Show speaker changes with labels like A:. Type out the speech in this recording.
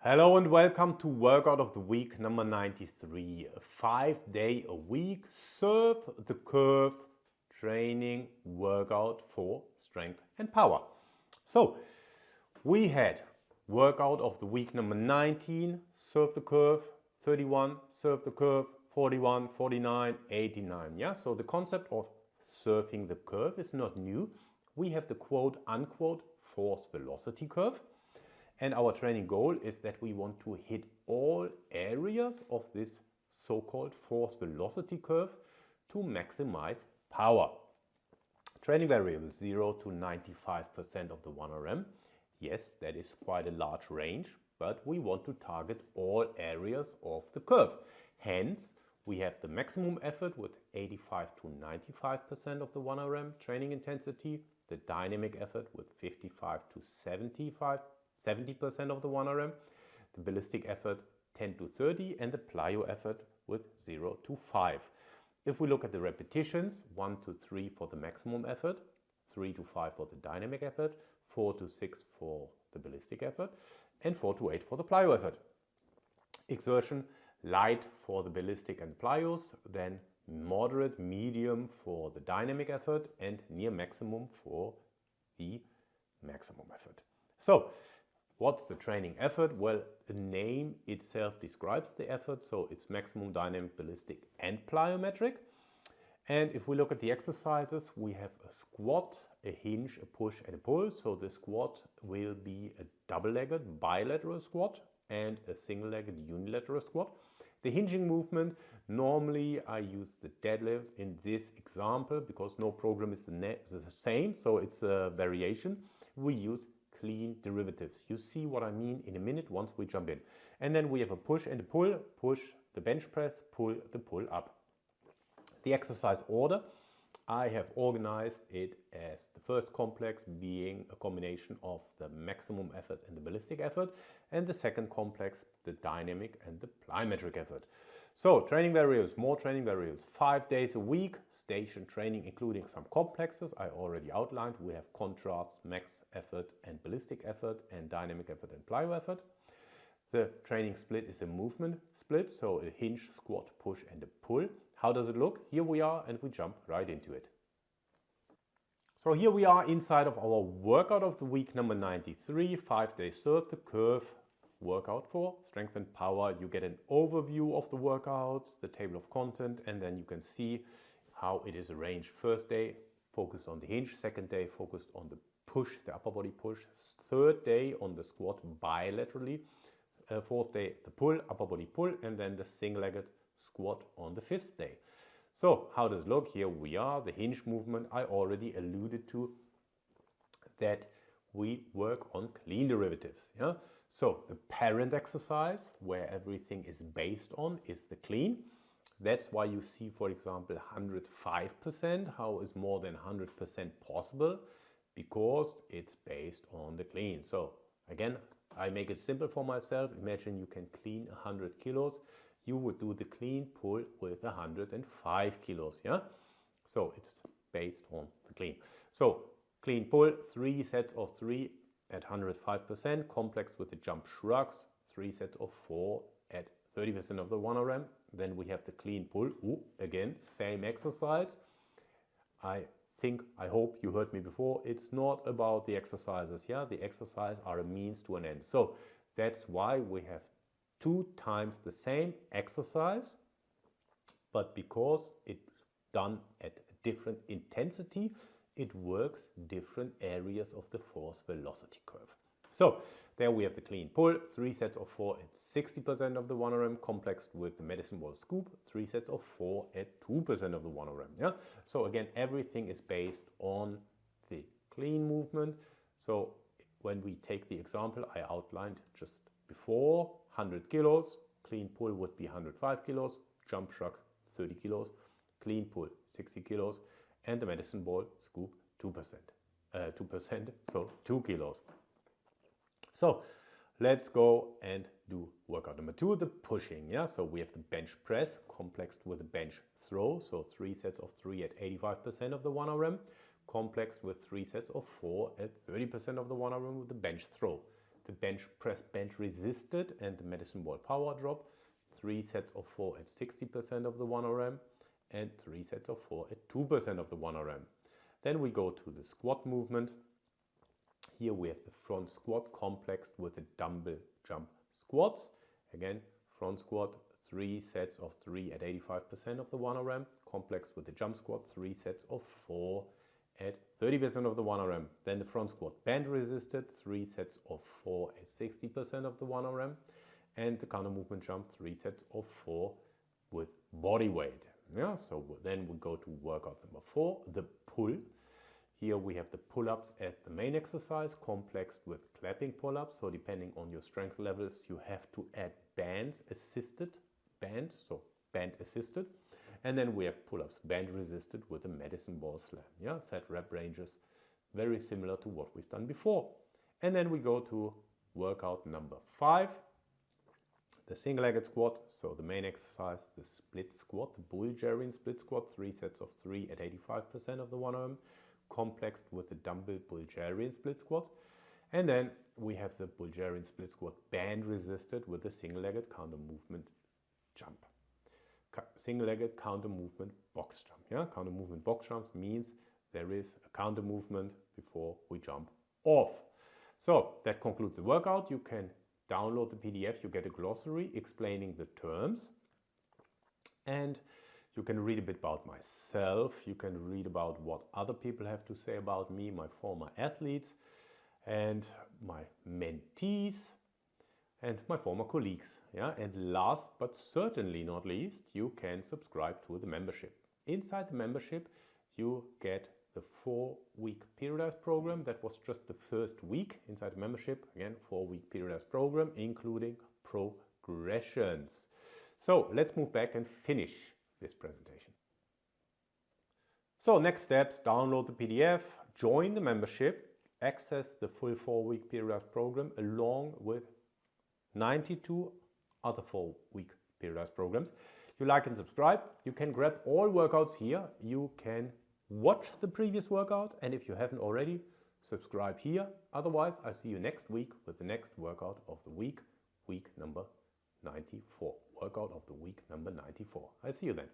A: Hello and welcome to workout of the week number 93. A 5-day-a-week serve the curve training workout for strength and power. So we had workout of the week number 19, serve the curve, 31, serve the curve, 41, 49, 89. Yeah, so the concept of surfing the curve is not new. We have the quote unquote force velocity curve. And our training goal is that we want to hit all areas of this so-called force velocity curve to maximize power. Training variables 0 to 95% of the 1RM. Yes, that is quite a large range, but we want to target all areas of the curve. Hence, we have the maximum effort with 85 to 95% of the 1RM training intensity, the dynamic effort with 55 to 70% of the 1RM, the ballistic effort 10 to 30, and the plyo effort with 0 to 5. If we look at the repetitions, 1 to 3 for the maximum effort, 3 to 5 for the dynamic effort, 4 to 6 for the ballistic effort, and 4 to 8 for the plyo effort. Exertion, light for the ballistic and plyos, then moderate, medium for the dynamic effort, and near maximum for the maximum effort. So, what's the training effort? Well, the name itself describes the effort, so it's maximum, dynamic, ballistic, and plyometric. And if we look at the exercises, we have a squat, a hinge, a push, and a pull. So the squat will be a double-legged bilateral squat and a single-legged unilateral squat. The hinging movement, normally I use the deadlift in this example because no program is the same, so it's a variation. We use clean derivatives. You see what I mean in a minute once we jump in. And then we have a push and a pull. Push the bench press, pull the pull up. The exercise order, I have organized it as the first complex being a combination of the maximum effort and the ballistic effort, and the second complex, the dynamic and the plyometric effort. So training variables, more training variables, 5 days a week, station training including some complexes I already outlined. We have contrasts, max effort and ballistic effort, and dynamic effort and plyo effort. The training split is a movement split, so a hinge, squat, push and a pull. How does it look? Here we are and we jump right into it. So here we are inside of our workout of the week number 93, 5-day serve the curve workout for strength and power. You get an overview of the workouts, the table of content, and then you can see how it is arranged. First day focused on the hinge, second day focused on the push, the upper body push, third day on the squat bilaterally, fourth day the pull, upper body pull, and then the single-legged squat on the fifth day. So how does it look? Here we are, the hinge movement. I already alluded to that we work on clean derivatives. Yeah? So the parent exercise where everything is based on is the clean. That's why you see, for example, 105%. How is more than 100% possible? Because it's based on the clean. So again, I make it simple for myself. Imagine you can clean 100 kilos. You would do the clean pull with 105 kilos. Yeah. So it's based on the clean. So clean pull, 3 sets of 3 at 105%, complex with the jump shrugs, 3 sets of 4 at 30% of the 1RM. Then we have the clean pull. Again, same exercise. I hope you heard me before. It's not about the exercises. Yeah, the exercises are a means to an end. So that's why we have 2 times the same exercise, but because it's done at a different intensity, it works different areas of the force velocity curve. So there we have the clean pull, 3 sets of 4 at 60% of the 1RM, complex with the medicine ball scoop, 3 sets of 4 at 2% of the 1RM. Yeah. So again, everything is based on the clean movement. So when we take the example I outlined just before, 100 kilos, clean pull would be 105 kilos, jump shrugs 30 kilos, clean pull 60 kilos, and the medicine ball scoop 2%, so 2 kilos. So let's go and do workout number 2, the pushing. Yeah, so we have the bench press complexed with the bench throw, so 3 sets of 3 at 85% of the 1RM, complex with 3 sets of 4 at 30% of the 1RM with the bench throw. the bench press band resisted and the medicine ball power drop. 3 sets of 4 at 60% of the 1 RM and 3 sets of 4 at 2% of the 1 RM. Then we go to the squat movement. Here we have the front squat complexed with the dumbbell jump squats. Again, front squat, 3 sets of 3 at 85% of the 1 RM, complexed with the jump squat, 3 sets of 4 at 30% of the 1 RM. Then the front squat band resisted, 3 sets of 4 at 60% of the 1 RM. And the counter movement jump, 3 sets of 4 with body weight. Yeah, so then we go to workout number 4, the pull. Here we have the pull-ups as the main exercise, complexed with clapping pull-ups. So depending on your strength levels, you have to add band assisted. And then we have pull-ups band resisted with a medicine ball slam. Yeah, set rep ranges, very similar to what we've done before. And then we go to workout number 5. The single-legged squat, so the main exercise, the split squat, the Bulgarian split squat, 3 sets of 3 at 85% of the 1 RM, complexed with the dumbbell Bulgarian split squat. And then we have the Bulgarian split squat band resisted with the single-legged counter movement jump. Single-legged counter movement box jump. Yeah, counter movement box jump means there is a counter movement before we jump off. So that concludes the workout. You can download the PDF, you get a glossary explaining the terms, and you can read a bit about myself, you can read about what other people have to say about me, my former athletes, and my mentees, and my former colleagues. Yeah? And last but certainly not least, you can subscribe to the membership. Inside the membership, you get the 4-week periodized program. That was just the first week inside the membership. Again, 4-week periodized program, including progressions. So let's move back and finish this presentation. So next steps, download the PDF, join the membership, access the full 4-week periodized program along with 92 other 4-week periodized programs. You like and subscribe. You can grab all workouts here. You can watch the previous workout, and if you haven't already, subscribe here. Otherwise, I'll see you next week with the next workout of the week, week number 94. Workout of the week number 94. I'll see you then.